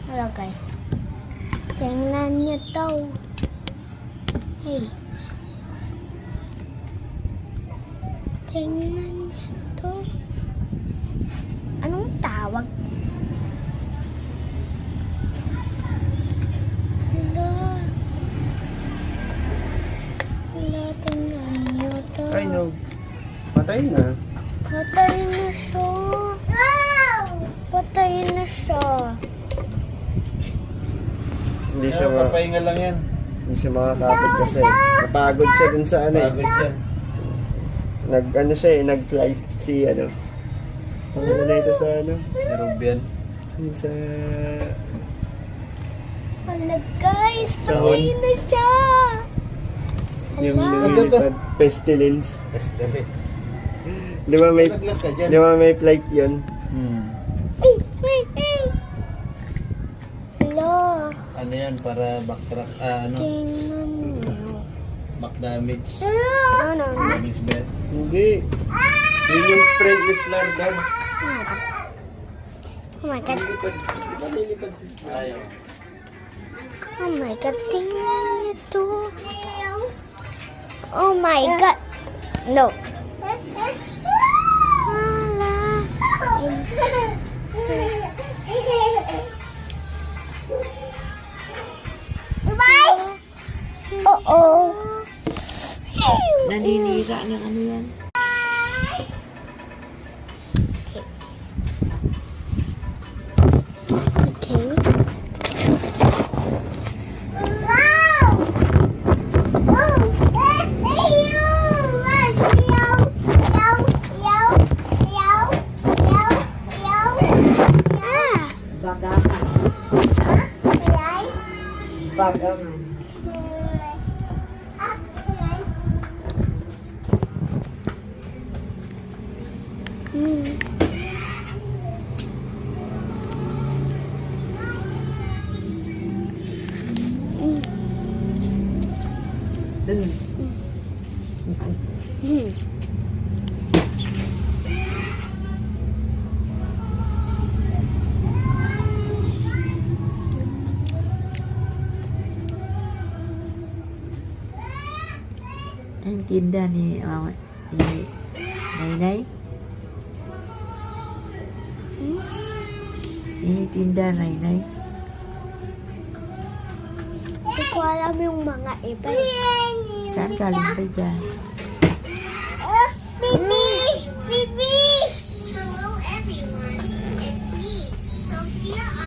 Hello guys. Tingnan niyo to. Hey. Tingnan niyo to. Anong tawag? Hello. Hello, tingnan niyo to. Ay, no. Patay na. Patay na siya. Patay na siya. Hindi siya papahinga lang yan. Hindi siya makakapit kasi. Napagod siya dun sa ano eh. Pagod yan. Ano siya eh, nag-flight si ano. Ano na ito sa ano? Peruvian. Sa... Hala guys, Sahon. patay na siya. Yung Hala. lumilipad, pestilence. Pestilence. Di ba may, Laglag ka dyan. di ba may flight yun? Ay, ay, ay. Hello. Ano yan? Para backtrack, Tingnan niyo. back damage. Ano? Damage bed. Hindi. Yun yung spray whistler daw. Oh my God. Lilipad. Di ba lilipad si spray? Ayaw. Oh my God. Tingnan niyo to. Oh my God. No. Hala. Oo. Naninira ng ano yan. Okay. Ah. Bagaman. Bagaman. Hmm. Dun. Hmm. Ang tinda ni Nainay. Hmm? Tinitinda Nainay. Hindi ko alam yung mga iba. Saan galing ba dyan? Bibi! Bibi!